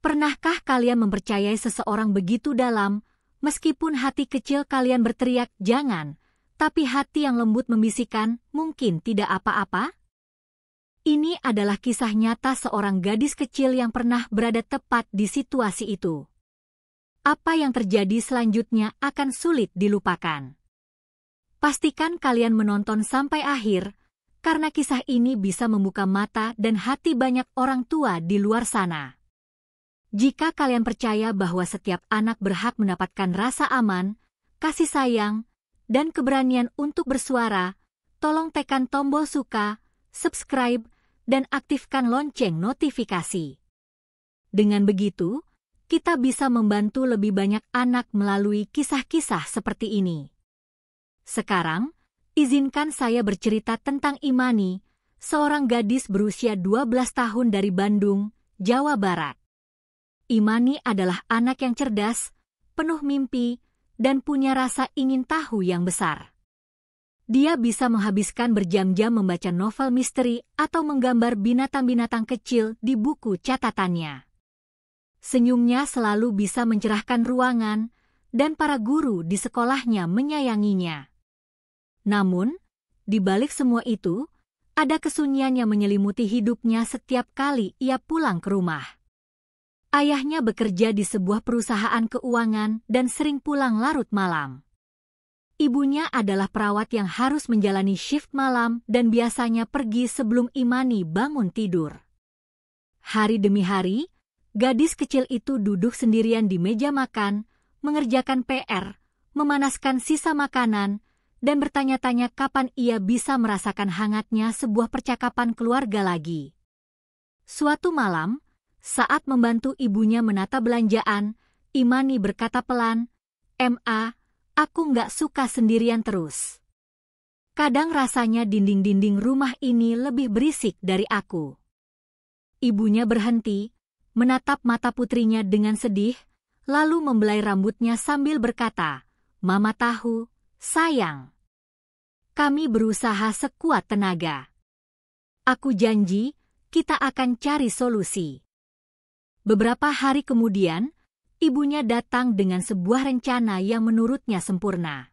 Pernahkah kalian mempercayai seseorang begitu dalam, meskipun hati kecil kalian berteriak, "Jangan," tapi hati yang lembut membisikkan, "Mungkin tidak apa-apa"? Ini adalah kisah nyata seorang gadis kecil yang pernah berada tepat di situasi itu. Apa yang terjadi selanjutnya akan sulit dilupakan. Pastikan kalian menonton sampai akhir, karena kisah ini bisa membuka mata dan hati banyak orang tua di luar sana. Jika kalian percaya bahwa setiap anak berhak mendapatkan rasa aman, kasih sayang, dan keberanian untuk bersuara, tolong tekan tombol suka, subscribe, dan aktifkan lonceng notifikasi. Dengan begitu, kita bisa membantu lebih banyak anak melalui kisah-kisah seperti ini. Sekarang, izinkan saya bercerita tentang Imani, seorang gadis berusia 12 tahun dari Bandung, Jawa Barat. Imani adalah anak yang cerdas, penuh mimpi, dan punya rasa ingin tahu yang besar. Dia bisa menghabiskan berjam-jam membaca novel misteri atau menggambar binatang-binatang kecil di buku catatannya. Senyumnya selalu bisa mencerahkan ruangan, dan para guru di sekolahnya menyayanginya. Namun, di balik semua itu, ada kesunyian yang menyelimuti hidupnya setiap kali ia pulang ke rumah. Ayahnya bekerja di sebuah perusahaan keuangan dan sering pulang larut malam. Ibunya adalah perawat yang harus menjalani shift malam dan biasanya pergi sebelum Imani bangun tidur. Hari demi hari, gadis kecil itu duduk sendirian di meja makan, mengerjakan PR, memanaskan sisa makanan, dan bertanya-tanya kapan ia bisa merasakan hangatnya sebuah percakapan keluarga lagi. Suatu malam, saat membantu ibunya menata belanjaan, Imani berkata pelan, "Ma, aku nggak suka sendirian terus. Kadang rasanya dinding-dinding rumah ini lebih berisik dari aku." Ibunya berhenti, menatap mata putrinya dengan sedih, lalu membelai rambutnya sambil berkata, "Mama tahu, sayang. Kami berusaha sekuat tenaga. Aku janji, kita akan cari solusi." Beberapa hari kemudian, ibunya datang dengan sebuah rencana yang menurutnya sempurna.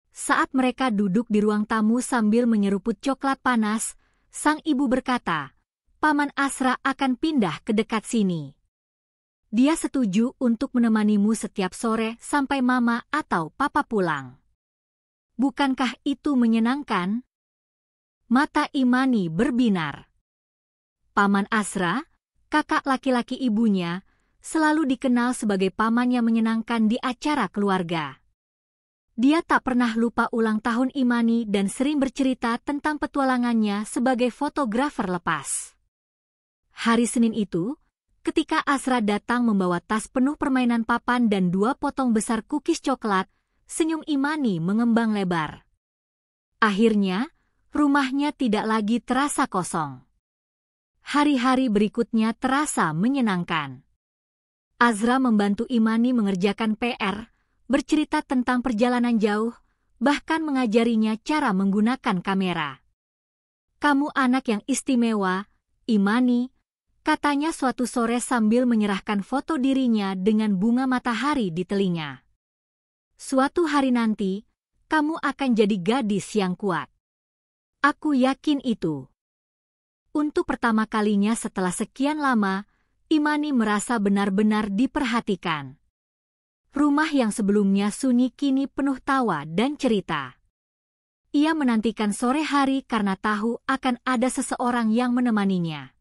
Saat mereka duduk di ruang tamu sambil menyeruput coklat panas, sang ibu berkata, "Paman Asra akan pindah ke dekat sini. Dia setuju untuk menemanimu setiap sore sampai mama atau papa pulang. Bukankah itu menyenangkan?" Mata Imani berbinar. Paman Asra, kakak laki-laki ibunya, selalu dikenal sebagai paman yang menyenangkan di acara keluarga. Dia tak pernah lupa ulang tahun Imani dan sering bercerita tentang petualangannya sebagai fotografer lepas. Hari Senin itu, ketika Asra datang membawa tas penuh permainan papan dan 2 potong besar kukis coklat, senyum Imani mengembang lebar. Akhirnya, rumahnya tidak lagi terasa kosong. Hari-hari berikutnya terasa menyenangkan. Azra membantu Imani mengerjakan PR, bercerita tentang perjalanan jauh, bahkan mengajarinya cara menggunakan kamera. "Kamu anak yang istimewa, Imani," katanya suatu sore sambil menyerahkan foto dirinya dengan bunga matahari di telinga. "Suatu hari nanti, kamu akan jadi gadis yang kuat. Aku yakin itu." Untuk pertama kalinya setelah sekian lama, Imani merasa benar-benar diperhatikan. Rumah yang sebelumnya sunyi kini penuh tawa dan cerita. Ia menantikan sore hari karena tahu akan ada seseorang yang menemaninya.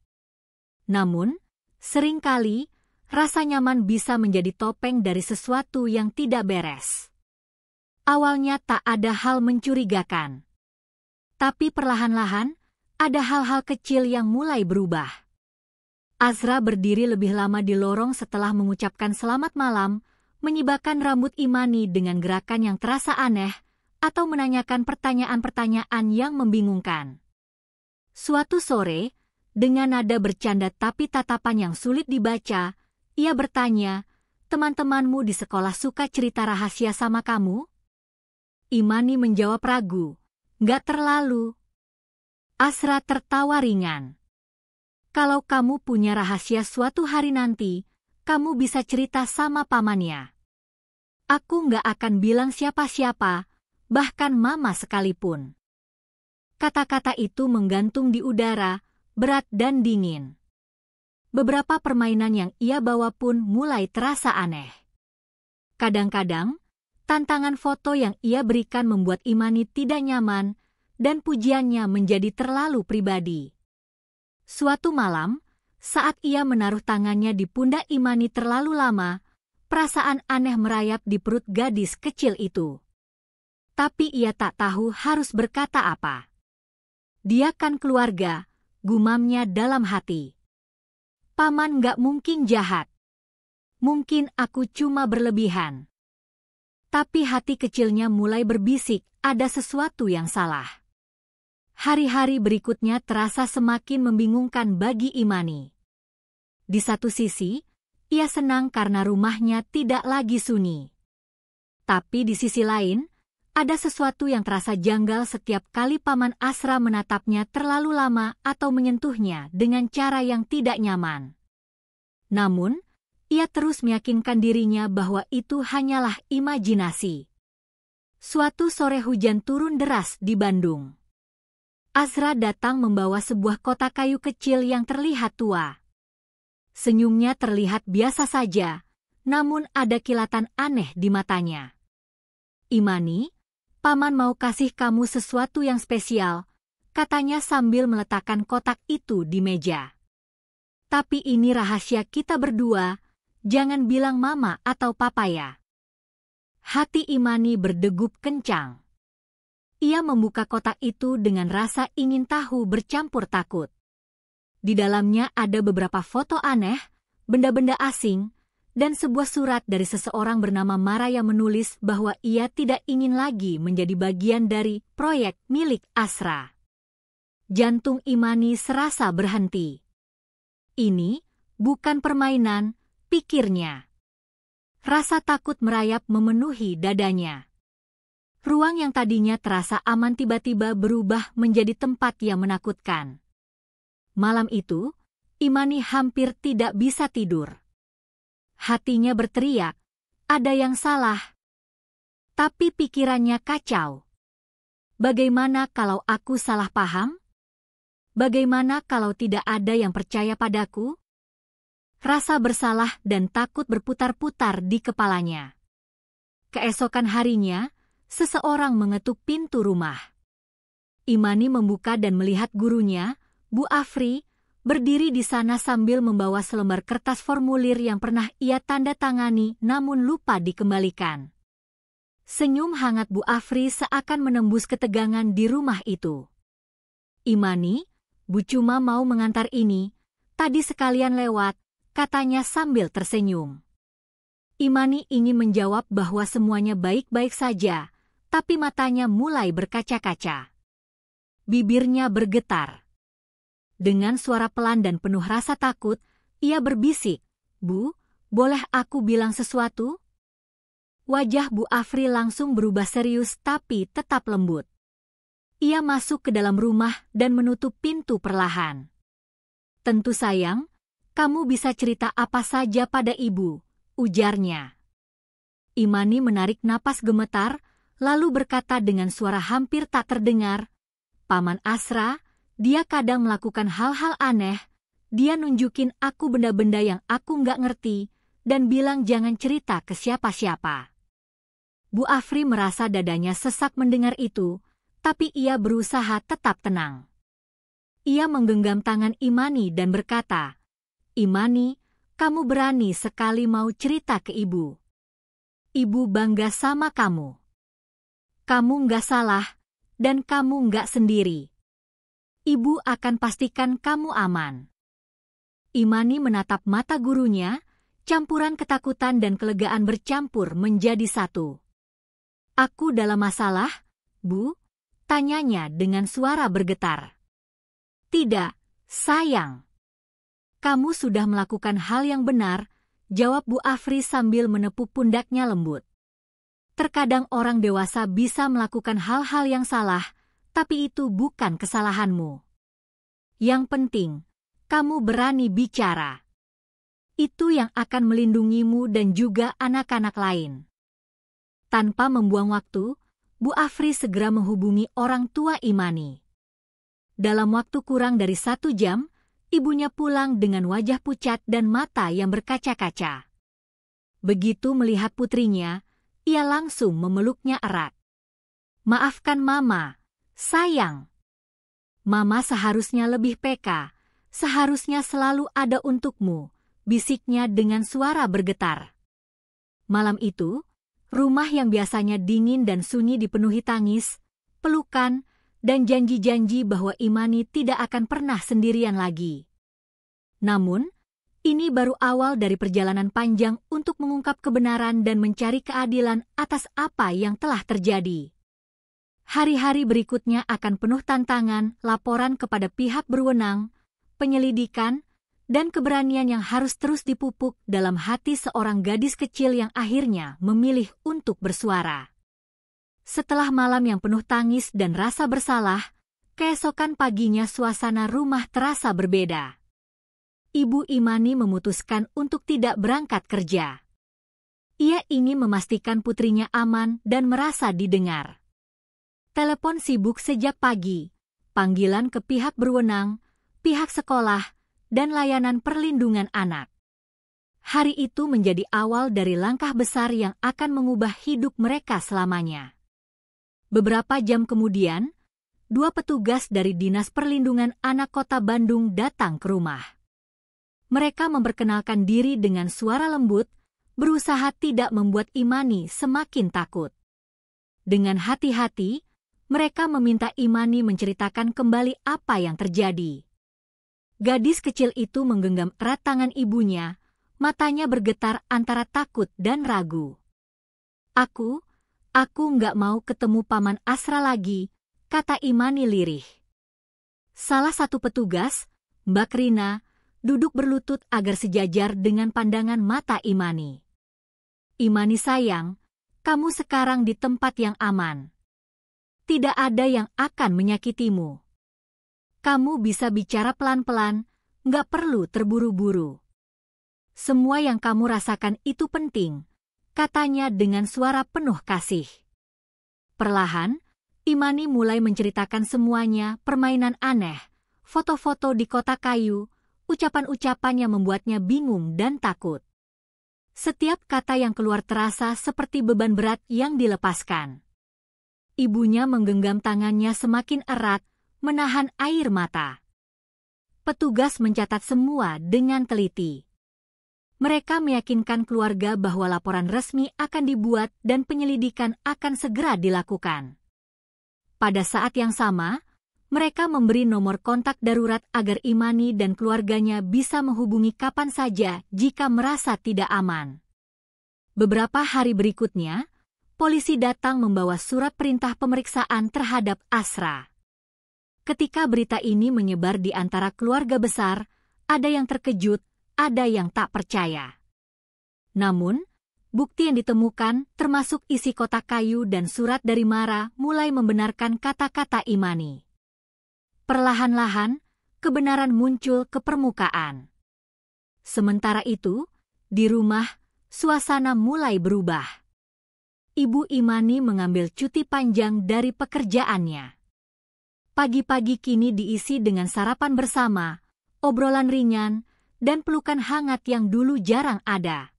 Namun, seringkali rasa nyaman bisa menjadi topeng dari sesuatu yang tidak beres. Awalnya tak ada hal mencurigakan. Tapi perlahan-lahan, ada hal-hal kecil yang mulai berubah. Azra berdiri lebih lama di lorong setelah mengucapkan selamat malam, menyibakkan rambut Imani dengan gerakan yang terasa aneh, atau menanyakan pertanyaan-pertanyaan yang membingungkan. Suatu sore, dengan nada bercanda tapi tatapan yang sulit dibaca, ia bertanya, "Teman-temanmu di sekolah suka cerita rahasia sama kamu?" Imani menjawab ragu, "Nggak terlalu." Asra tertawa ringan. "Kalau kamu punya rahasia suatu hari nanti, kamu bisa cerita sama pamannya. Aku nggak akan bilang siapa-siapa, bahkan mama sekalipun. Kata-kata itu menggantung di udara, berat dan dingin. Beberapa permainan yang ia bawa pun mulai terasa aneh. Kadang-kadang, tantangan foto yang ia berikan membuat Imani tidak nyaman, dan pujiannya menjadi terlalu pribadi. Suatu malam, saat ia menaruh tangannya di pundak Imani terlalu lama, perasaan aneh merayap di perut gadis kecil itu. Tapi ia tak tahu harus berkata apa. Dia kan keluarga, gumamnya dalam hati. Paman gak mungkin jahat. Mungkin aku cuma berlebihan. Tapi hati kecilnya mulai berbisik, ada sesuatu yang salah. Hari-hari berikutnya terasa semakin membingungkan bagi Imani. Di satu sisi, ia senang karena rumahnya tidak lagi sunyi. Tapi di sisi lain, ada sesuatu yang terasa janggal setiap kali Paman Asra menatapnya terlalu lama atau menyentuhnya dengan cara yang tidak nyaman. Namun, ia terus meyakinkan dirinya bahwa itu hanyalah imajinasi. Suatu sore hujan turun deras di Bandung. Asra datang membawa sebuah kotak kayu kecil yang terlihat tua. Senyumnya terlihat biasa saja, namun ada kilatan aneh di matanya. Imani, Paman mau kasih kamu sesuatu yang spesial, katanya sambil meletakkan kotak itu di meja. Tapi ini rahasia kita berdua, jangan bilang mama atau papa ya. Hati Imani berdegup kencang. Ia membuka kotak itu dengan rasa ingin tahu bercampur takut. Di dalamnya ada beberapa foto aneh, benda-benda asing, dan sebuah surat dari seseorang bernama Mara yang menulis bahwa ia tidak ingin lagi menjadi bagian dari proyek milik Asra. Jantung Imani serasa berhenti. Ini bukan permainan, pikirnya. Rasa takut merayap memenuhi dadanya. Ruang yang tadinya terasa aman tiba-tiba berubah menjadi tempat yang menakutkan. Malam itu, Imani hampir tidak bisa tidur. Hatinya berteriak, ada yang salah. Tapi pikirannya kacau. Bagaimana kalau aku salah paham? Bagaimana kalau tidak ada yang percaya padaku? Rasa bersalah dan takut berputar-putar di kepalanya. Keesokan harinya, seseorang mengetuk pintu rumah. Imani membuka dan melihat gurunya, Bu Afri, berdiri di sana sambil membawa selembar kertas formulir yang pernah ia tanda tangani namun lupa dikembalikan. Senyum hangat Bu Afri seakan menembus ketegangan di rumah itu. Imani, Bu cuma mau mengantar ini, tadi sekalian lewat, katanya sambil tersenyum. Imani ingin menjawab bahwa semuanya baik-baik saja, tapi matanya mulai berkaca-kaca. Bibirnya bergetar. Dengan suara pelan dan penuh rasa takut, ia berbisik, Bu, boleh aku bilang sesuatu? Wajah Bu Afri langsung berubah serius tapi tetap lembut. Ia masuk ke dalam rumah dan menutup pintu perlahan. Tentu sayang, kamu bisa cerita apa saja pada ibu, ujarnya. Imani menarik napas gemetar, lalu berkata dengan suara hampir tak terdengar, Paman Asra, dia kadang melakukan hal-hal aneh, dia nunjukin aku benda-benda yang aku nggak ngerti, dan bilang jangan cerita ke siapa-siapa. Bu Afri merasa dadanya sesak mendengar itu, tapi ia berusaha tetap tenang. Ia menggenggam tangan Imani dan berkata, Imani, kamu berani sekali mau cerita ke ibu. Ibu bangga sama kamu. Kamu nggak salah, dan kamu nggak sendiri. Ibu akan pastikan kamu aman. Imani menatap mata gurunya, campuran ketakutan dan kelegaan bercampur menjadi satu. Aku dalam masalah, Bu? Tanyanya dengan suara bergetar. Tidak, sayang. Kamu sudah melakukan hal yang benar, jawab Bu Afri sambil menepuk pundaknya lembut. Terkadang orang dewasa bisa melakukan hal-hal yang salah, tapi itu bukan kesalahanmu. Yang penting, kamu berani bicara. Itu yang akan melindungimu dan juga anak-anak lain. Tanpa membuang waktu, Bu Afri segera menghubungi orang tua Imani. Dalam waktu kurang dari 1 jam, ibunya pulang dengan wajah pucat dan mata yang berkaca-kaca. Begitu melihat putrinya, ia langsung memeluknya erat. "Maafkan Mama, sayang. Mama seharusnya lebih peka, seharusnya selalu ada untukmu," bisiknya dengan suara bergetar. Malam itu, rumah yang biasanya dingin dan sunyi dipenuhi tangis, pelukan, dan janji-janji bahwa Imani tidak akan pernah sendirian lagi. Namun, ini baru awal dari perjalanan panjang untuk mengungkap kebenaran dan mencari keadilan atas apa yang telah terjadi. Hari-hari berikutnya akan penuh tantangan, laporan kepada pihak berwenang, penyelidikan, dan keberanian yang harus terus dipupuk dalam hati seorang gadis kecil yang akhirnya memilih untuk bersuara. Setelah malam yang penuh tangis dan rasa bersalah, keesokan paginya suasana rumah terasa berbeda. Ibu Imani memutuskan untuk tidak berangkat kerja. Ia ingin memastikan putrinya aman dan merasa didengar. Telepon sibuk sejak pagi, panggilan ke pihak berwenang, pihak sekolah, dan layanan perlindungan anak. Hari itu menjadi awal dari langkah besar yang akan mengubah hidup mereka selamanya. Beberapa jam kemudian, 2 petugas dari Dinas Perlindungan Anak Kota Bandung datang ke rumah. Mereka memperkenalkan diri dengan suara lembut, berusaha tidak membuat Imani semakin takut. Dengan hati-hati, mereka meminta Imani menceritakan kembali apa yang terjadi. Gadis kecil itu menggenggam erat tangan ibunya, matanya bergetar antara takut dan ragu. Aku nggak mau ketemu Paman Asra lagi," kata Imani lirih. Salah satu petugas, Mbak Rina, duduk berlutut agar sejajar dengan pandangan mata Imani. "Imani sayang, kamu sekarang di tempat yang aman. Tidak ada yang akan menyakitimu. Kamu bisa bicara pelan-pelan, nggak perlu terburu-buru. Semua yang kamu rasakan itu penting," katanya dengan suara penuh kasih. Perlahan, Imani mulai menceritakan semuanya, permainan aneh, foto-foto di kotak kayu, ucapan-ucapan yang membuatnya bingung dan takut. Setiap kata yang keluar terasa seperti beban berat yang dilepaskan. Ibunya menggenggam tangannya semakin erat, menahan air mata. Petugas mencatat semua dengan teliti. Mereka meyakinkan keluarga bahwa laporan resmi akan dibuat dan penyelidikan akan segera dilakukan. Pada saat yang sama, mereka memberi nomor kontak darurat agar Imani dan keluarganya bisa menghubungi kapan saja jika merasa tidak aman. Beberapa hari berikutnya, polisi datang membawa surat perintah pemeriksaan terhadap Asra. Ketika berita ini menyebar di antara keluarga besar, ada yang terkejut, ada yang tak percaya. Namun, bukti yang ditemukan, termasuk isi kotak kayu dan surat dari Mara, mulai membenarkan kata-kata Imani. Perlahan-lahan, kebenaran muncul ke permukaan. Sementara itu, di rumah, suasana mulai berubah. Ibu Imani mengambil cuti panjang dari pekerjaannya. Pagi-pagi kini diisi dengan sarapan bersama, obrolan ringan, dan pelukan hangat yang dulu jarang ada.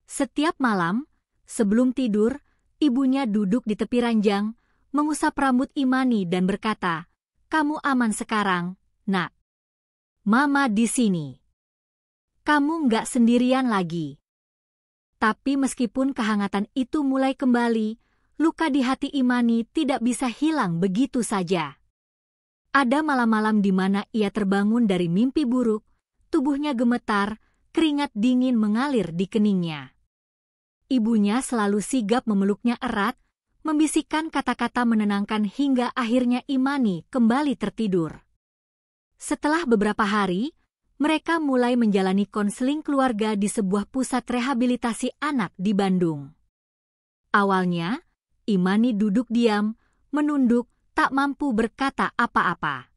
Setiap malam, sebelum tidur, ibunya duduk di tepi ranjang, mengusap rambut Imani dan berkata, "Kamu aman sekarang, Nak. Mama di sini. Kamu nggak sendirian lagi." Tapi meskipun kehangatan itu mulai kembali, luka di hati Imani tidak bisa hilang begitu saja. Ada malam-malam di mana ia terbangun dari mimpi buruk, tubuhnya gemetar, keringat dingin mengalir di keningnya. Ibunya selalu sigap memeluknya erat, membisikkan kata-kata menenangkan hingga akhirnya Imani kembali tertidur. Setelah beberapa hari, mereka mulai menjalani konseling keluarga di sebuah pusat rehabilitasi anak di Bandung. Awalnya, Imani duduk diam, menunduk, tak mampu berkata apa-apa.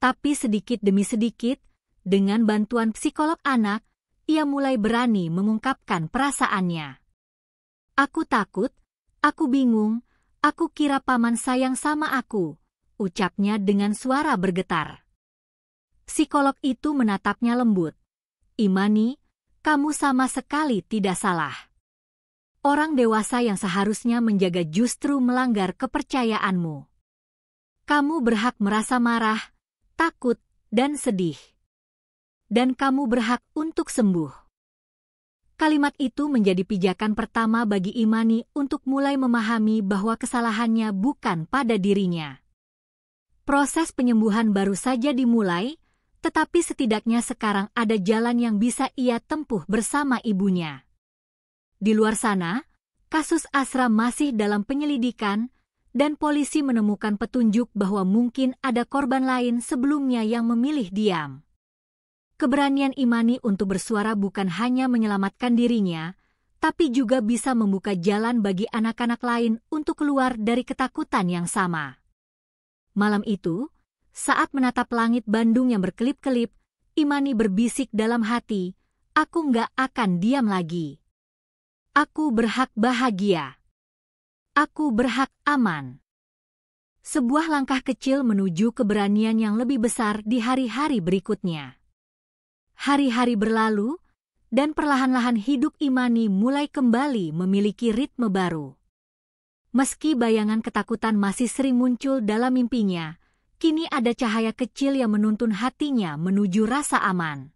Tapi sedikit demi sedikit, dengan bantuan psikolog anak, ia mulai berani mengungkapkan perasaannya. Aku takut, aku bingung, aku kira paman sayang sama aku, ucapnya dengan suara bergetar. Psikolog itu menatapnya lembut. Imani, kamu sama sekali tidak salah. Orang dewasa yang seharusnya menjaga justru melanggar kepercayaanmu. Kamu berhak merasa marah, takut, dan sedih. Dan kamu berhak untuk sembuh. Kalimat itu menjadi pijakan pertama bagi Imani untuk mulai memahami bahwa kesalahannya bukan pada dirinya. Proses penyembuhan baru saja dimulai, tetapi setidaknya sekarang ada jalan yang bisa ia tempuh bersama ibunya. Di luar sana, kasus Asra masih dalam penyelidikan, dan polisi menemukan petunjuk bahwa mungkin ada korban lain sebelumnya yang memilih diam. Keberanian Imani untuk bersuara bukan hanya menyelamatkan dirinya, tapi juga bisa membuka jalan bagi anak-anak lain untuk keluar dari ketakutan yang sama. Malam itu, saat menatap langit Bandung yang berkelip-kelip, Imani berbisik dalam hati, aku nggak akan diam lagi. Aku berhak bahagia. Aku berhak aman. Sebuah langkah kecil menuju keberanian yang lebih besar di hari-hari berikutnya. Hari-hari berlalu, dan perlahan-lahan hidup Imani mulai kembali memiliki ritme baru. Meski bayangan ketakutan masih sering muncul dalam mimpinya, kini ada cahaya kecil yang menuntun hatinya menuju rasa aman.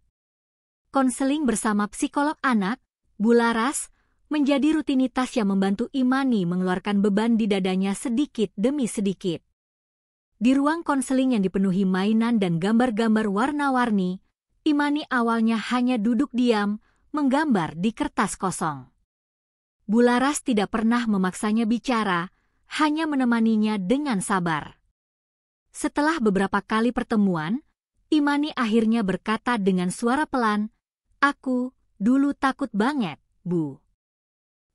Konseling bersama psikolog anak, Bu Laras, menjadi rutinitas yang membantu Imani mengeluarkan beban di dadanya sedikit demi sedikit. Di ruang konseling yang dipenuhi mainan dan gambar-gambar warna-warni, Imani awalnya hanya duduk diam, menggambar di kertas kosong. Bu Laras tidak pernah memaksanya bicara, hanya menemaninya dengan sabar. Setelah beberapa kali pertemuan, Imani akhirnya berkata dengan suara pelan, aku dulu takut banget, Bu.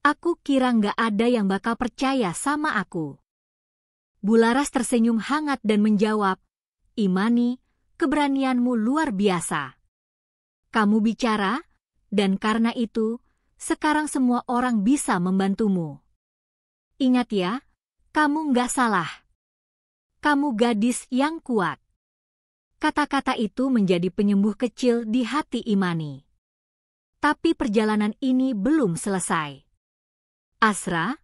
Aku kira nggak ada yang bakal percaya sama aku. Bu Laras tersenyum hangat dan menjawab, Imani, keberanianmu luar biasa. Kamu bicara, dan karena itu, sekarang semua orang bisa membantumu. Ingat ya, kamu nggak salah. Kamu gadis yang kuat. Kata-kata itu menjadi penyembuh kecil di hati Imani. Tapi perjalanan ini belum selesai. Asra,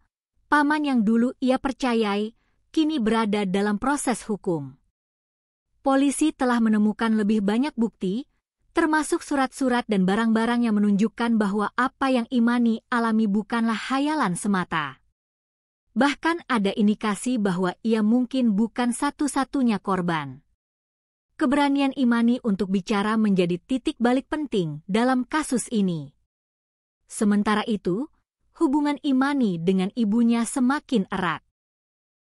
paman yang dulu ia percayai, kini berada dalam proses hukum. Polisi telah menemukan lebih banyak bukti, termasuk surat-surat dan barang-barang yang menunjukkan bahwa apa yang Imani alami bukanlah khayalan semata. Bahkan ada indikasi bahwa ia mungkin bukan satu-satunya korban. Keberanian Imani untuk bicara menjadi titik balik penting dalam kasus ini. Sementara itu, hubungan Imani dengan ibunya semakin erat.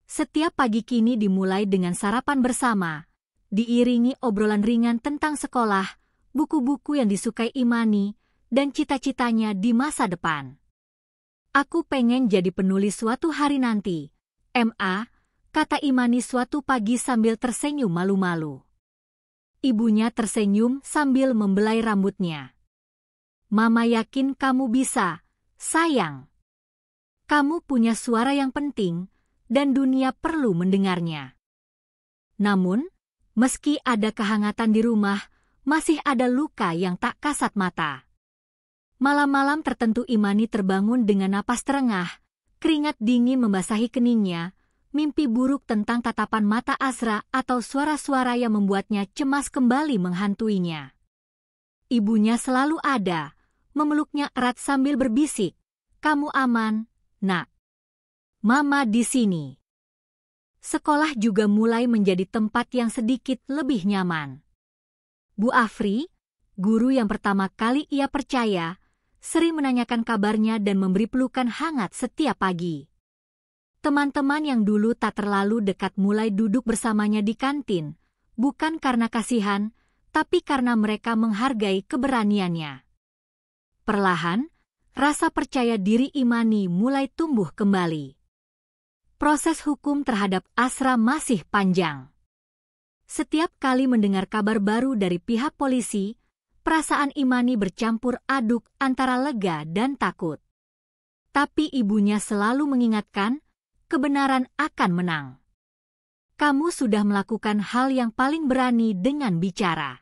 Setiap pagi kini dimulai dengan sarapan bersama, diiringi obrolan ringan tentang sekolah, buku-buku yang disukai Imani, dan cita-citanya di masa depan. Aku pengen jadi penulis suatu hari nanti, Ma, kata Imani suatu pagi sambil tersenyum malu-malu. Ibunya tersenyum sambil membelai rambutnya. Mama yakin kamu bisa, sayang. Kamu punya suara yang penting, dan dunia perlu mendengarnya. Namun, meski ada kehangatan di rumah, masih ada luka yang tak kasat mata. Malam-malam tertentu Imani terbangun dengan napas terengah, keringat dingin membasahi keningnya, mimpi buruk tentang tatapan mata Asra atau suara-suara yang membuatnya cemas kembali menghantuinya. Ibunya selalu ada, memeluknya erat sambil berbisik, kamu aman, nak. Mama di sini. Sekolah juga mulai menjadi tempat yang sedikit lebih nyaman. Bu Afri, guru yang pertama kali ia percaya, sering menanyakan kabarnya dan memberi pelukan hangat setiap pagi. Teman-teman yang dulu tak terlalu dekat mulai duduk bersamanya di kantin, bukan karena kasihan, tapi karena mereka menghargai keberaniannya. Perlahan, rasa percaya diri Imani mulai tumbuh kembali. Proses hukum terhadap Asra masih panjang. Setiap kali mendengar kabar baru dari pihak polisi, Perasaan Imani bercampur aduk antara lega dan takut. Tapi ibunya selalu mengingatkan, kebenaran akan menang. Kamu sudah melakukan hal yang paling berani dengan bicara.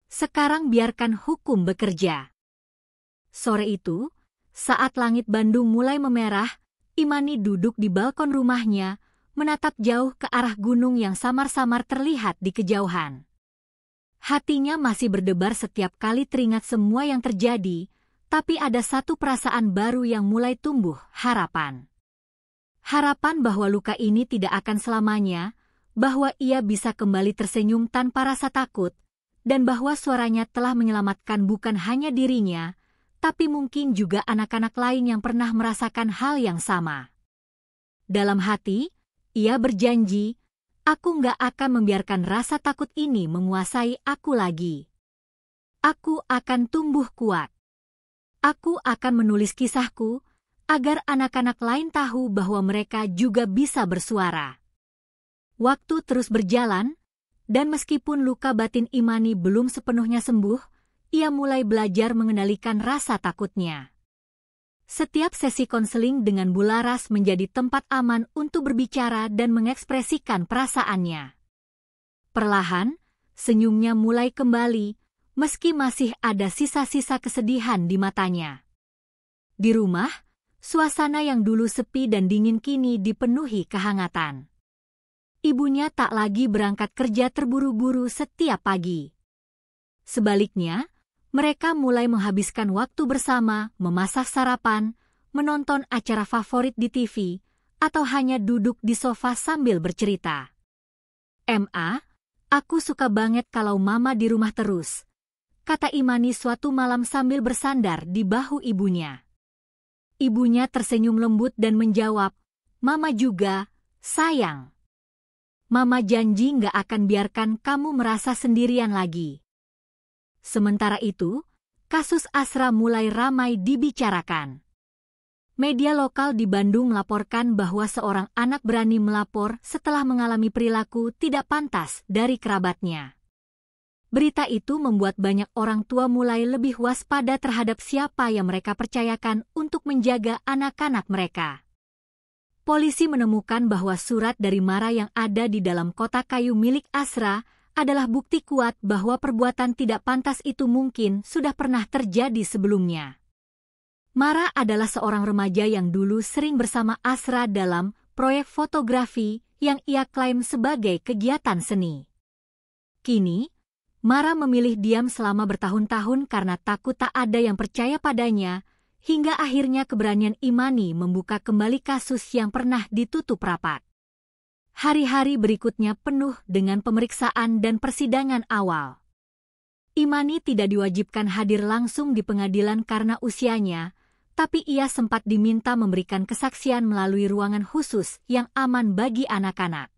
Sekarang biarkan hukum bekerja. Sore itu, saat langit Bandung mulai memerah, Imani duduk di balkon rumahnya, menatap jauh ke arah gunung yang samar-samar terlihat di kejauhan. Hatinya masih berdebar setiap kali teringat semua yang terjadi, tapi ada satu perasaan baru yang mulai tumbuh, harapan. Harapan bahwa luka ini tidak akan selamanya, bahwa ia bisa kembali tersenyum tanpa rasa takut, dan bahwa suaranya telah menyelamatkan bukan hanya dirinya, tapi mungkin juga anak-anak lain yang pernah merasakan hal yang sama. Dalam hati, ia berjanji, aku nggak akan membiarkan rasa takut ini menguasai aku lagi. Aku akan tumbuh kuat. Aku akan menulis kisahku, agar anak-anak lain tahu bahwa mereka juga bisa bersuara. Waktu terus berjalan, dan meskipun luka batin Imani belum sepenuhnya sembuh, ia mulai belajar mengendalikan rasa takutnya. Setiap sesi konseling dengan Bu Laras menjadi tempat aman untuk berbicara dan mengekspresikan perasaannya. Perlahan, senyumnya mulai kembali, meski masih ada sisa-sisa kesedihan di matanya. Di rumah, suasana yang dulu sepi dan dingin kini dipenuhi kehangatan. Ibunya tak lagi berangkat kerja terburu-buru setiap pagi. Sebaliknya, mereka mulai menghabiskan waktu bersama, memasak sarapan, menonton acara favorit di TV, atau hanya duduk di sofa sambil bercerita. Aku suka banget kalau Mama di rumah terus, kata Imani suatu malam sambil bersandar di bahu ibunya. Ibunya tersenyum lembut dan menjawab, Mama juga, sayang. Mama janji nggak akan biarkan kamu merasa sendirian lagi. Sementara itu, kasus Asra mulai ramai dibicarakan. Media lokal di Bandung melaporkan bahwa seorang anak berani melapor setelah mengalami perilaku tidak pantas dari kerabatnya. Berita itu membuat banyak orang tua mulai lebih waspada terhadap siapa yang mereka percayakan untuk menjaga anak-anak mereka. Polisi menemukan bahwa surat dari Mara yang ada di dalam kotak kayu milik Asra adalah bukti kuat bahwa perbuatan tidak pantas itu mungkin sudah pernah terjadi sebelumnya. Mara adalah seorang remaja yang dulu sering bersama Asra dalam proyek fotografi yang ia klaim sebagai kegiatan seni. Kini, Mara memilih diam selama bertahun-tahun karena takut tak ada yang percaya padanya, hingga akhirnya keberanian Imani membuka kembali kasus yang pernah ditutup rapat. Hari-hari berikutnya penuh dengan pemeriksaan dan persidangan awal. Imani tidak diwajibkan hadir langsung di pengadilan karena usianya, tapi ia sempat diminta memberikan kesaksian melalui ruangan khusus yang aman bagi anak-anak.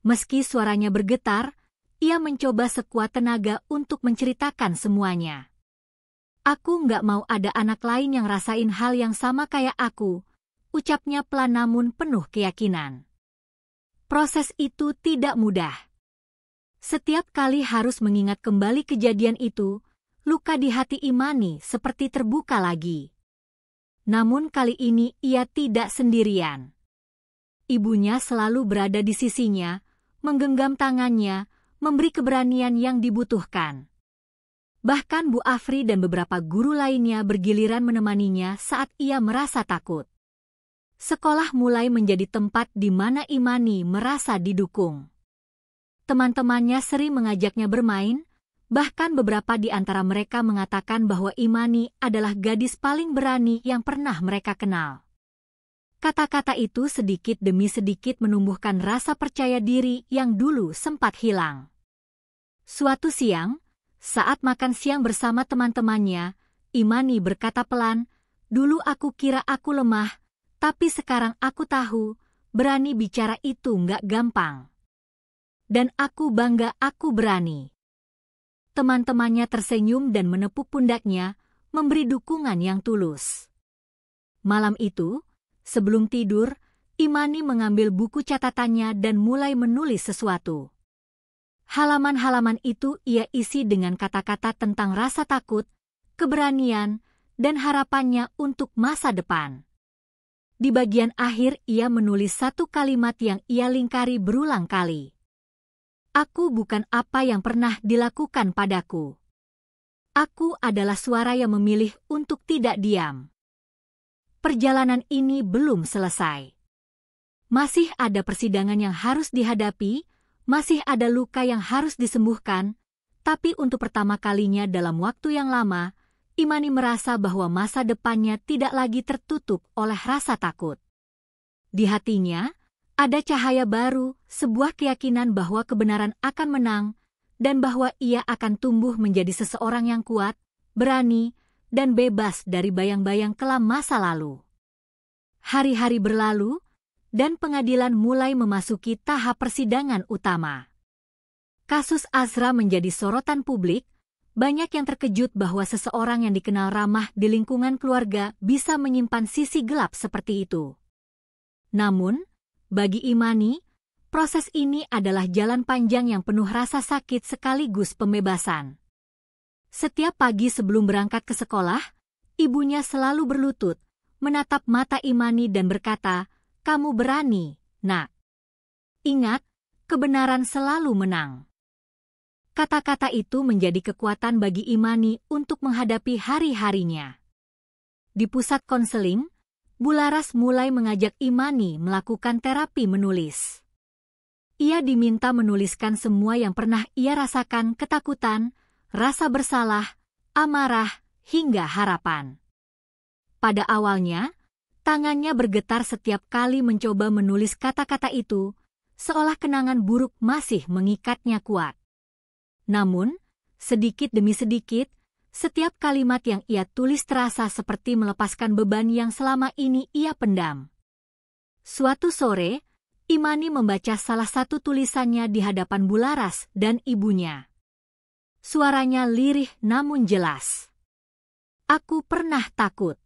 Meski suaranya bergetar, ia mencoba sekuat tenaga untuk menceritakan semuanya. Aku nggak mau ada anak lain yang rasain hal yang sama kayak aku, ucapnya pelan namun penuh keyakinan. Proses itu tidak mudah. Setiap kali harus mengingat kembali kejadian itu, luka di hati Imani seperti terbuka lagi. Namun kali ini ia tidak sendirian. Ibunya selalu berada di sisinya, menggenggam tangannya, memberi keberanian yang dibutuhkan. Bahkan Bu Afri dan beberapa guru lainnya bergiliran menemaninya saat ia merasa takut. Sekolah mulai menjadi tempat di mana Imani merasa didukung. Teman-temannya sering mengajaknya bermain, bahkan beberapa di antara mereka mengatakan bahwa Imani adalah gadis paling berani yang pernah mereka kenal. Kata-kata itu sedikit demi sedikit menumbuhkan rasa percaya diri yang dulu sempat hilang. Suatu siang, saat makan siang bersama teman-temannya, Imani berkata pelan, "Dulu aku kira aku lemah, tapi sekarang aku tahu, berani bicara itu nggak gampang. Dan aku bangga aku berani." Teman-temannya tersenyum dan menepuk pundaknya, memberi dukungan yang tulus. Malam itu, sebelum tidur, Imani mengambil buku catatannya dan mulai menulis sesuatu. Halaman-halaman itu ia isi dengan kata-kata tentang rasa takut, keberanian, dan harapannya untuk masa depan. Di bagian akhir ia menulis satu kalimat yang ia lingkari berulang kali. Aku bukan apa yang pernah dilakukan padaku. Aku adalah suara yang memilih untuk tidak diam. Perjalanan ini belum selesai. Masih ada persidangan yang harus dihadapi, masih ada luka yang harus disembuhkan, tapi untuk pertama kalinya dalam waktu yang lama, Imani merasa bahwa masa depannya tidak lagi tertutup oleh rasa takut. Di hatinya, ada cahaya baru, sebuah keyakinan bahwa kebenaran akan menang, dan bahwa ia akan tumbuh menjadi seseorang yang kuat, berani, dan bebas dari bayang-bayang kelam masa lalu. Hari-hari berlalu, dan pengadilan mulai memasuki tahap persidangan utama. Kasus Azra menjadi sorotan publik, banyak yang terkejut bahwa seseorang yang dikenal ramah di lingkungan keluarga bisa menyimpan sisi gelap seperti itu. Namun, bagi Imani, proses ini adalah jalan panjang yang penuh rasa sakit sekaligus pembebasan. Setiap pagi sebelum berangkat ke sekolah, ibunya selalu berlutut, menatap mata Imani dan berkata, "Kamu berani, Nak. Ingat, kebenaran selalu menang." Kata-kata itu menjadi kekuatan bagi Imani untuk menghadapi hari-harinya. Di pusat konseling, Bularas mulai mengajak Imani melakukan terapi menulis. Ia diminta menuliskan semua yang pernah ia rasakan, ketakutan, rasa bersalah, amarah, hingga harapan. Pada awalnya, tangannya bergetar setiap kali mencoba menulis kata-kata itu, seolah kenangan buruk masih mengikatnya kuat. Namun, sedikit demi sedikit, setiap kalimat yang ia tulis terasa seperti melepaskan beban yang selama ini ia pendam. Suatu sore, Imani membaca salah satu tulisannya di hadapan Bularas dan ibunya. Suaranya lirih namun jelas. "Aku pernah takut.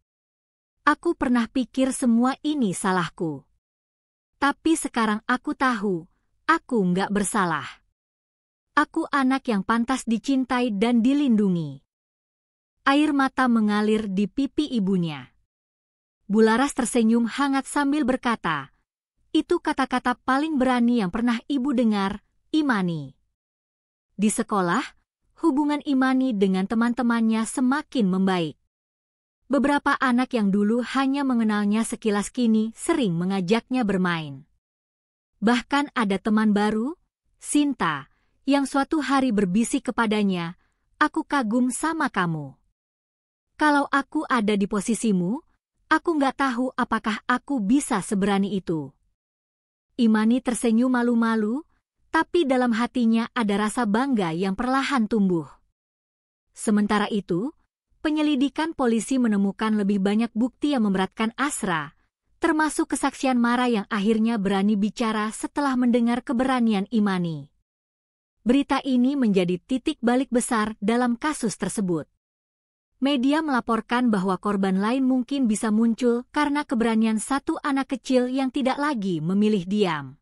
Aku pernah pikir semua ini salahku. Tapi sekarang aku tahu, aku nggak bersalah. Aku anak yang pantas dicintai dan dilindungi." Air mata mengalir di pipi ibunya. Bularas tersenyum hangat sambil berkata, "Itu kata-kata paling berani yang pernah ibu dengar, Imani." Di sekolah, hubungan Imani dengan teman-temannya semakin membaik. Beberapa anak yang dulu hanya mengenalnya sekilas kini sering mengajaknya bermain. Bahkan ada teman baru, Sinta, yang suatu hari berbisik kepadanya, "Aku kagum sama kamu. Kalau aku ada di posisimu, aku nggak tahu apakah aku bisa seberani itu." Imani tersenyum malu-malu, tapi dalam hatinya ada rasa bangga yang perlahan tumbuh. Sementara itu, penyelidikan polisi menemukan lebih banyak bukti yang memberatkan Azra, termasuk kesaksian Mara yang akhirnya berani bicara setelah mendengar keberanian Imani. Berita ini menjadi titik balik besar dalam kasus tersebut. Media melaporkan bahwa korban lain mungkin bisa muncul karena keberanian satu anak kecil yang tidak lagi memilih diam.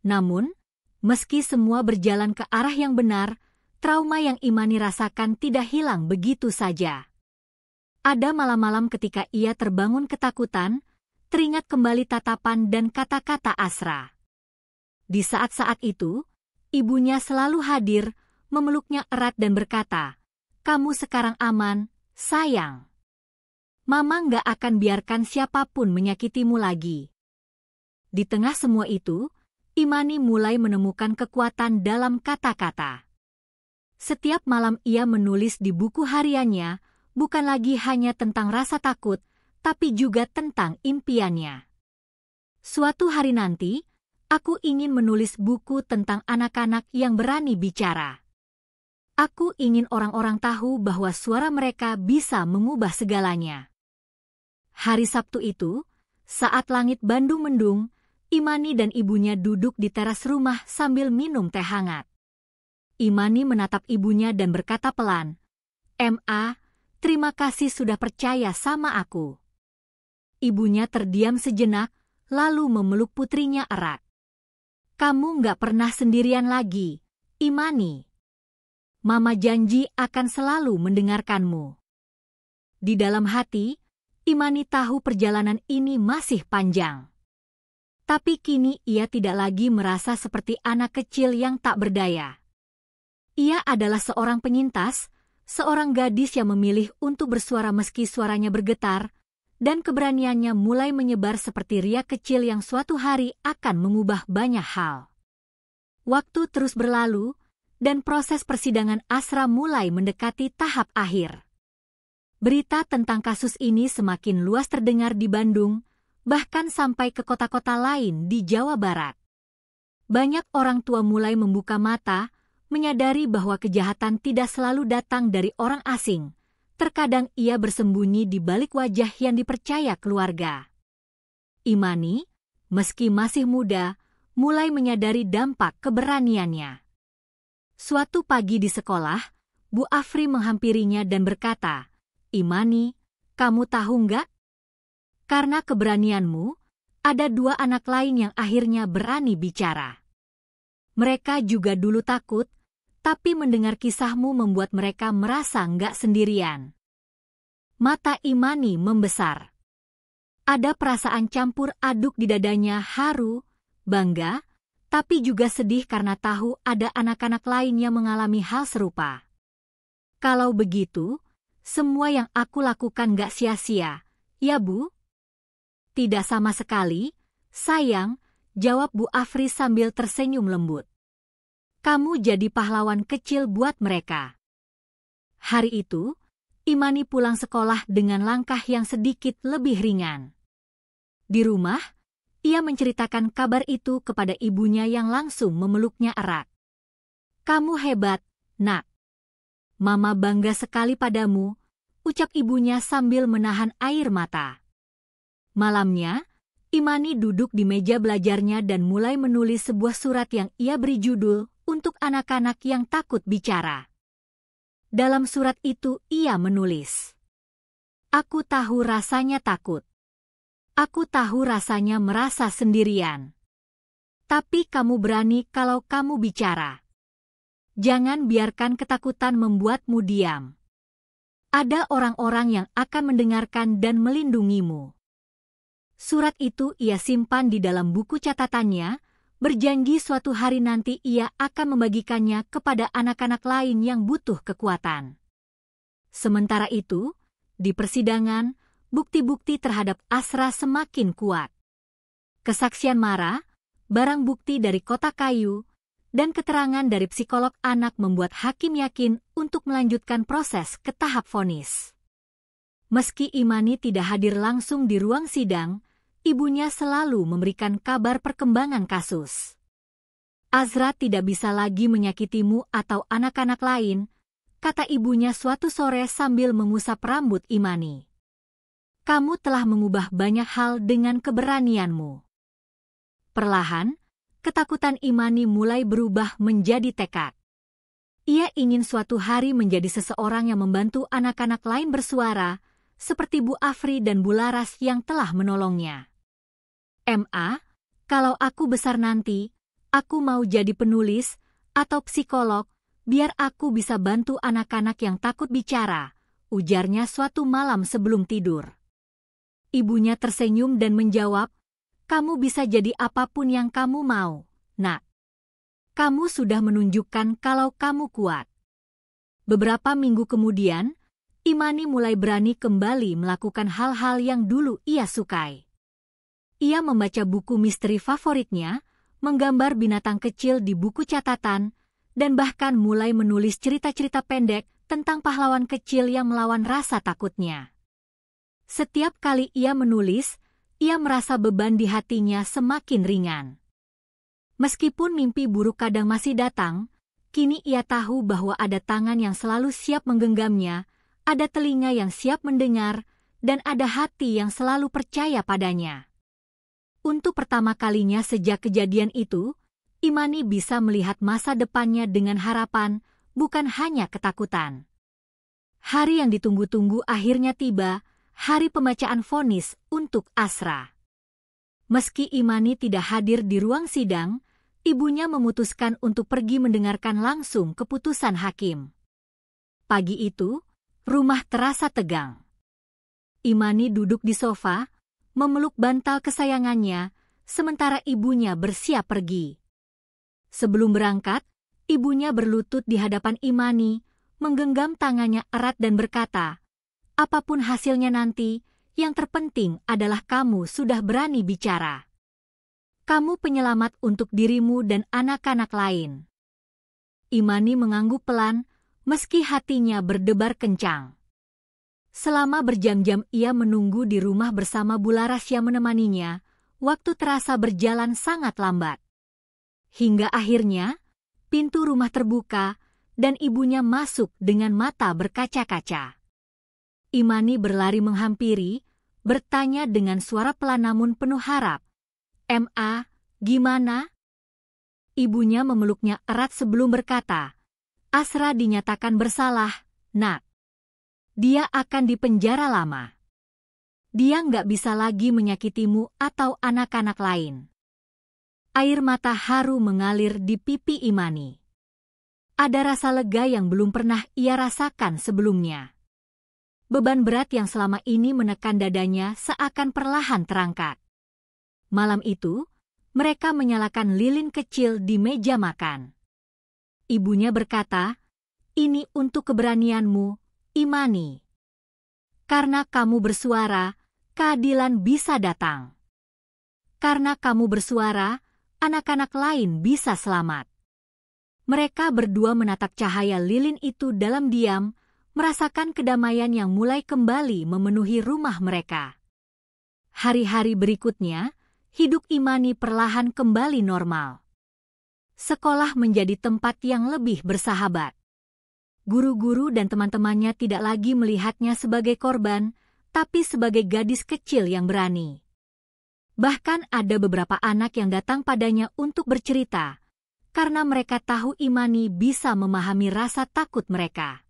Namun, meski semua berjalan ke arah yang benar, trauma yang Imani rasakan tidak hilang begitu saja. Ada malam-malam ketika ia terbangun ketakutan, teringat kembali tatapan dan kata-kata Azra. Di saat-saat itu, ibunya selalu hadir, memeluknya erat dan berkata, "Kamu sekarang aman, sayang. Mama nggak akan biarkan siapapun menyakitimu lagi." Di tengah semua itu, Imani mulai menemukan kekuatan dalam kata-kata. Setiap malam ia menulis di buku hariannya, bukan lagi hanya tentang rasa takut, tapi juga tentang impiannya. "Suatu hari nanti, aku ingin menulis buku tentang anak-anak yang berani bicara. Aku ingin orang-orang tahu bahwa suara mereka bisa mengubah segalanya." Hari Sabtu itu, saat langit Bandung mendung, Imani dan ibunya duduk di teras rumah sambil minum teh hangat. Imani menatap ibunya dan berkata pelan, "Ma, terima kasih sudah percaya sama aku." Ibunya terdiam sejenak, lalu memeluk putrinya erat. "Kamu nggak pernah sendirian lagi, Imani. Mama janji akan selalu mendengarkanmu. Di dalam hati, Imani tahu perjalanan ini masih panjang. Tapi kini ia tidak lagi merasa seperti anak kecil yang tak berdaya. Ia adalah seorang penyintas, seorang gadis yang memilih untuk bersuara meski suaranya bergetar, dan keberaniannya mulai menyebar seperti riak kecil yang suatu hari akan mengubah banyak hal. Waktu terus berlalu, dan proses persidangan Asra mulai mendekati tahap akhir. Berita tentang kasus ini semakin luas terdengar di Bandung, bahkan sampai ke kota-kota lain di Jawa Barat. Banyak orang tua mulai membuka mata, menyadari bahwa kejahatan tidak selalu datang dari orang asing. Terkadang ia bersembunyi di balik wajah yang dipercaya keluarga. Imani, meski masih muda, mulai menyadari dampak keberaniannya. Suatu pagi di sekolah, Bu Afri menghampirinya dan berkata, "Imani, kamu tahu nggak? Karena keberanianmu, ada 2 anak lain yang akhirnya berani bicara. Mereka juga dulu takut, tapi mendengar kisahmu membuat mereka merasa nggak sendirian." Mata Imani membesar. Ada perasaan campur aduk di dadanya, haru, bangga, tapi juga sedih karena tahu ada anak-anak lain yang mengalami hal serupa. "Kalau begitu, semua yang aku lakukan nggak sia-sia, ya Bu?" "Tidak sama sekali, sayang," jawab Bu Afri sambil tersenyum lembut. "Kamu jadi pahlawan kecil buat mereka." Hari itu, Imani pulang sekolah dengan langkah yang sedikit lebih ringan. Di rumah, ia menceritakan kabar itu kepada ibunya yang langsung memeluknya erat. "Kamu hebat, Nak. Mama bangga sekali padamu," ucap ibunya sambil menahan air mata. Malamnya, Imani duduk di meja belajarnya dan mulai menulis sebuah surat yang ia beri judul "Untuk Anak-anak yang Takut Bicara". Dalam surat itu ia menulis, "Aku tahu rasanya takut. Aku tahu rasanya merasa sendirian. Tapi kamu berani kalau kamu bicara. Jangan biarkan ketakutan membuatmu diam. Ada orang-orang yang akan mendengarkan dan melindungimu." Surat itu ia simpan di dalam buku catatannya, berjanji suatu hari nanti ia akan membagikannya kepada anak-anak lain yang butuh kekuatan. Sementara itu, di persidangan, bukti-bukti terhadap Asra semakin kuat. Kesaksian Mara, barang bukti dari kotak kayu, dan keterangan dari psikolog anak membuat hakim yakin untuk melanjutkan proses ke tahap vonis. Meski Imani tidak hadir langsung di ruang sidang, ibunya selalu memberikan kabar perkembangan kasus. "Azra tidak bisa lagi menyakitimu atau anak-anak lain," kata ibunya suatu sore sambil mengusap rambut Imani. "Kamu telah mengubah banyak hal dengan keberanianmu." Perlahan, ketakutan Imani mulai berubah menjadi tekad. Ia ingin suatu hari menjadi seseorang yang membantu anak-anak lain bersuara, seperti Bu Afri dan Bu Laras yang telah menolongnya. Kalau aku besar nanti, aku mau jadi penulis atau psikolog, biar aku bisa bantu anak-anak yang takut bicara," ujarnya suatu malam sebelum tidur. Ibunya tersenyum dan menjawab, "Kamu bisa jadi apapun yang kamu mau, Nak. Kamu sudah menunjukkan kalau kamu kuat." Beberapa minggu kemudian, Imani mulai berani kembali melakukan hal-hal yang dulu ia sukai. Ia membaca buku misteri favoritnya, menggambar binatang kecil di buku catatan, dan bahkan mulai menulis cerita-cerita pendek tentang pahlawan kecil yang melawan rasa takutnya. Setiap kali ia menulis, ia merasa beban di hatinya semakin ringan. Meskipun mimpi buruk kadang masih datang, kini ia tahu bahwa ada tangan yang selalu siap menggenggamnya, ada telinga yang siap mendengar, dan ada hati yang selalu percaya padanya. Untuk pertama kalinya sejak kejadian itu, Imani bisa melihat masa depannya dengan harapan, bukan hanya ketakutan. Hari yang ditunggu-tunggu akhirnya tiba, hari pembacaan vonis untuk Asra. Meski Imani tidak hadir di ruang sidang, ibunya memutuskan untuk pergi mendengarkan langsung keputusan hakim. Pagi itu, rumah terasa tegang. Imani duduk di sofa, memeluk bantal kesayangannya, sementara ibunya bersiap pergi. Sebelum berangkat, ibunya berlutut di hadapan Imani, menggenggam tangannya erat dan berkata, "Apapun hasilnya nanti, yang terpenting adalah kamu sudah berani bicara. Kamu penyelamat untuk dirimu dan anak-anak lain." Imani mengangguk pelan, meski hatinya berdebar kencang. Selama berjam-jam ia menunggu di rumah bersama Bularas yang menemaninya, waktu terasa berjalan sangat lambat. Hingga akhirnya, pintu rumah terbuka, dan ibunya masuk dengan mata berkaca-kaca. Imani berlari menghampiri, bertanya dengan suara pelan namun penuh harap, "Ma, gimana?" Ibunya memeluknya erat sebelum berkata, "Asra dinyatakan bersalah, Nak. Dia akan dipenjara lama. Dia nggak bisa lagi menyakitimu atau anak-anak lain." Air mata haru mengalir di pipi Imani. Ada rasa lega yang belum pernah ia rasakan sebelumnya. Beban berat yang selama ini menekan dadanya seakan perlahan terangkat. Malam itu, mereka menyalakan lilin kecil di meja makan. Ibunya berkata, "Ini untuk keberanianmu, Imani. Karena kamu bersuara, keadilan bisa datang. Karena kamu bersuara, anak-anak lain bisa selamat." Mereka berdua menatap cahaya lilin itu dalam diam, merasakan kedamaian yang mulai kembali memenuhi rumah mereka. Hari-hari berikutnya, hidup Imani perlahan kembali normal. Sekolah menjadi tempat yang lebih bersahabat. Guru-guru dan teman-temannya tidak lagi melihatnya sebagai korban, tapi sebagai gadis kecil yang berani. Bahkan ada beberapa anak yang datang padanya untuk bercerita, karena mereka tahu Imani bisa memahami rasa takut mereka.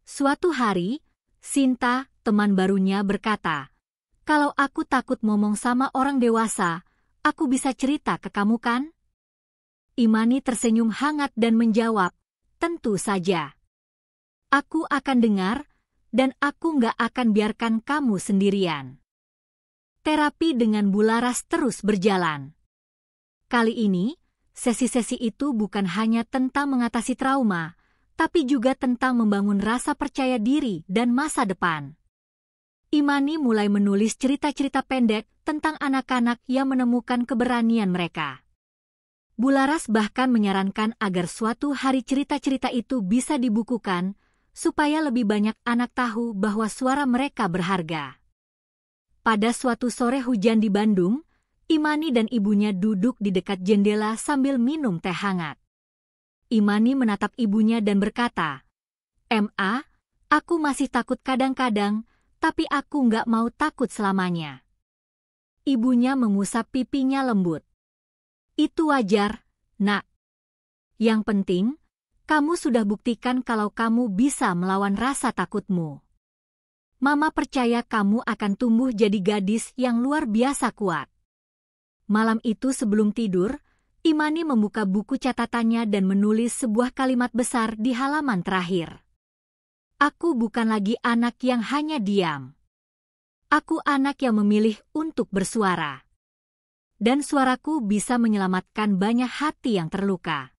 Suatu hari, Sinta, teman barunya, berkata, "Kalau aku takut ngomong sama orang dewasa, aku bisa cerita ke kamu kan?" Imani tersenyum hangat dan menjawab, "Tentu saja. Aku akan dengar, dan aku nggak akan biarkan kamu sendirian." Terapi dengan Bularas terus berjalan. Kali ini, sesi-sesi itu bukan hanya tentang mengatasi trauma, tapi juga tentang membangun rasa percaya diri dan masa depan. Imani mulai menulis cerita-cerita pendek tentang anak-anak yang menemukan keberanian mereka. Bularas bahkan menyarankan agar suatu hari cerita-cerita itu bisa dibukukan, supaya lebih banyak anak tahu bahwa suara mereka berharga. Pada suatu sore hujan di Bandung, Imani dan ibunya duduk di dekat jendela sambil minum teh hangat. Imani menatap ibunya dan berkata, "Ma, aku masih takut kadang-kadang, tapi aku nggak mau takut selamanya." Ibunya mengusap pipinya lembut. "Itu wajar, Nak. Yang penting, kamu sudah buktikan kalau kamu bisa melawan rasa takutmu. Mama percaya kamu akan tumbuh jadi gadis yang luar biasa kuat." Malam itu sebelum tidur, Imani membuka buku catatannya dan menulis sebuah kalimat besar di halaman terakhir. "Aku bukan lagi anak yang hanya diam. Aku anak yang memilih untuk bersuara. Dan suaraku bisa menyelamatkan banyak hati yang terluka."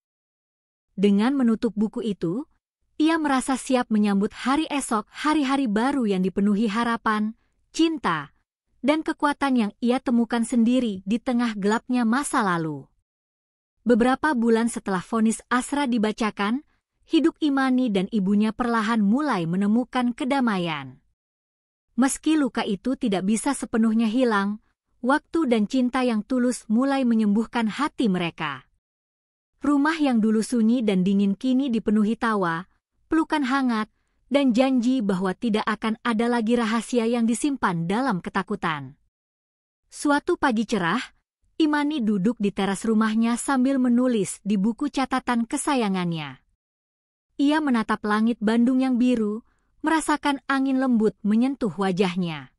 Dengan menutup buku itu, ia merasa siap menyambut hari esok, hari-hari baru yang dipenuhi harapan, cinta, dan kekuatan yang ia temukan sendiri di tengah gelapnya masa lalu. Beberapa bulan setelah vonis Asra dibacakan, hidup Imani dan ibunya perlahan mulai menemukan kedamaian. Meski luka itu tidak bisa sepenuhnya hilang, waktu dan cinta yang tulus mulai menyembuhkan hati mereka. Rumah yang dulu sunyi dan dingin kini dipenuhi tawa, pelukan hangat, dan janji bahwa tidak akan ada lagi rahasia yang disimpan dalam ketakutan. Suatu pagi cerah, Imani duduk di teras rumahnya sambil menulis di buku catatan kesayangannya. Ia menatap langit Bandung yang biru, merasakan angin lembut menyentuh wajahnya.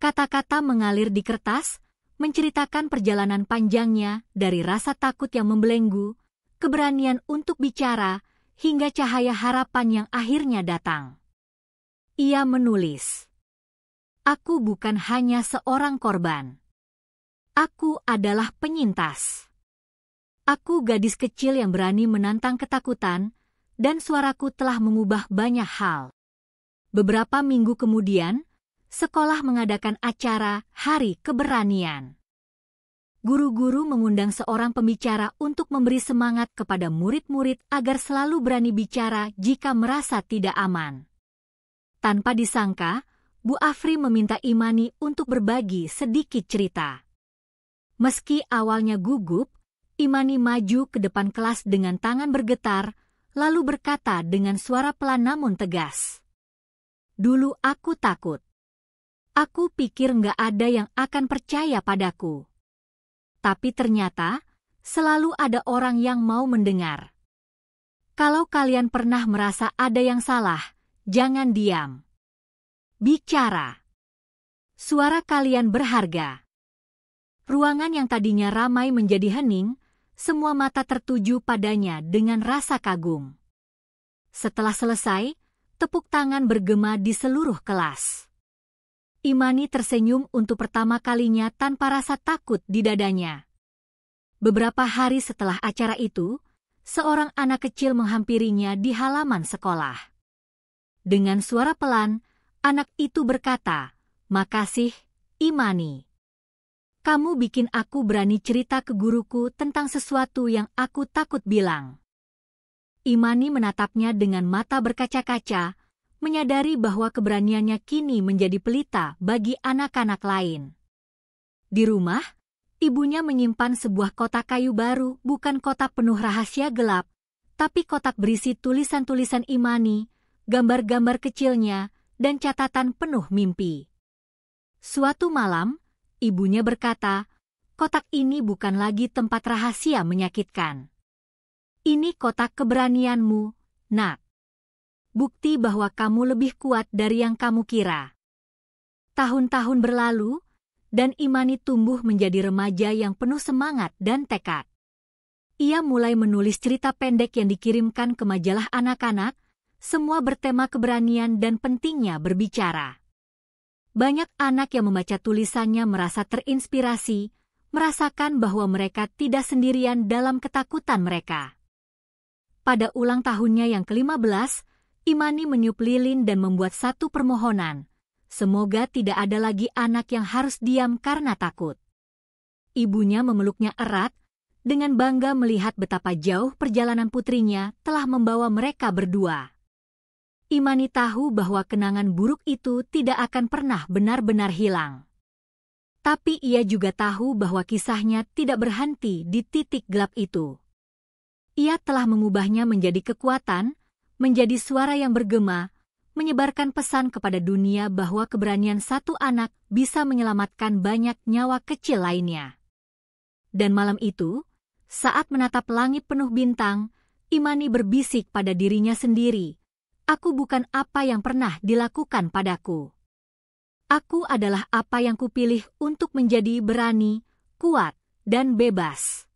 Kata-kata mengalir di kertas, menceritakan perjalanan panjangnya dari rasa takut yang membelenggu, keberanian untuk bicara, hingga cahaya harapan yang akhirnya datang. Ia menulis, "Aku bukan hanya seorang korban. Aku adalah penyintas. Aku gadis kecil yang berani menantang ketakutan, dan suaraku telah mengubah banyak hal." Beberapa minggu kemudian, sekolah mengadakan acara Hari Keberanian. Guru-guru mengundang seorang pembicara untuk memberi semangat kepada murid-murid agar selalu berani bicara jika merasa tidak aman. Tanpa disangka, Bu Afri meminta Imani untuk berbagi sedikit cerita. Meski awalnya gugup, Imani maju ke depan kelas dengan tangan bergetar, lalu berkata dengan suara pelan namun tegas, "Dulu aku takut. Aku pikir nggak ada yang akan percaya padaku. Tapi ternyata, selalu ada orang yang mau mendengar. Kalau kalian pernah merasa ada yang salah, jangan diam. Bicara. Suara kalian berharga." Ruangan yang tadinya ramai menjadi hening, semua mata tertuju padanya dengan rasa kagum. Setelah selesai, tepuk tangan bergema di seluruh kelas. Imani tersenyum untuk pertama kalinya tanpa rasa takut di dadanya. Beberapa hari setelah acara itu, seorang anak kecil menghampirinya di halaman sekolah. Dengan suara pelan, anak itu berkata, "Makasih, Imani. Kamu bikin aku berani cerita ke guruku tentang sesuatu yang aku takut bilang." Imani menatapnya dengan mata berkaca-kaca, menyadari bahwa keberaniannya kini menjadi pelita bagi anak-anak lain. Di rumah, ibunya menyimpan sebuah kotak kayu baru, bukan kotak penuh rahasia gelap, tapi kotak berisi tulisan-tulisan Imani, gambar-gambar kecilnya, dan catatan penuh mimpi. Suatu malam, ibunya berkata, "Kotak ini bukan lagi tempat rahasia menyakitkan. Ini kotak keberanianmu, Nak. Bukti bahwa kamu lebih kuat dari yang kamu kira." Tahun-tahun berlalu, dan Imani tumbuh menjadi remaja yang penuh semangat dan tekad. Ia mulai menulis cerita pendek yang dikirimkan ke majalah anak-anak, semua bertema keberanian dan pentingnya berbicara. Banyak anak yang membaca tulisannya merasa terinspirasi, merasakan bahwa mereka tidak sendirian dalam ketakutan mereka. Pada ulang tahunnya yang ke-15, Imani meniup lilin dan membuat satu permohonan. Semoga tidak ada lagi anak yang harus diam karena takut. Ibunya memeluknya erat, dengan bangga melihat betapa jauh perjalanan putrinya telah membawa mereka berdua. Imani tahu bahwa kenangan buruk itu tidak akan pernah benar-benar hilang. Tapi ia juga tahu bahwa kisahnya tidak berhenti di titik gelap itu. Ia telah mengubahnya menjadi kekuatan, menjadi suara yang bergema, menyebarkan pesan kepada dunia bahwa keberanian satu anak bisa menyelamatkan banyak nyawa kecil lainnya. Dan malam itu, saat menatap langit penuh bintang, Imani berbisik pada dirinya sendiri, "Aku bukan apa yang pernah dilakukan padaku. Aku adalah apa yang kupilih untuk menjadi berani, kuat, dan bebas."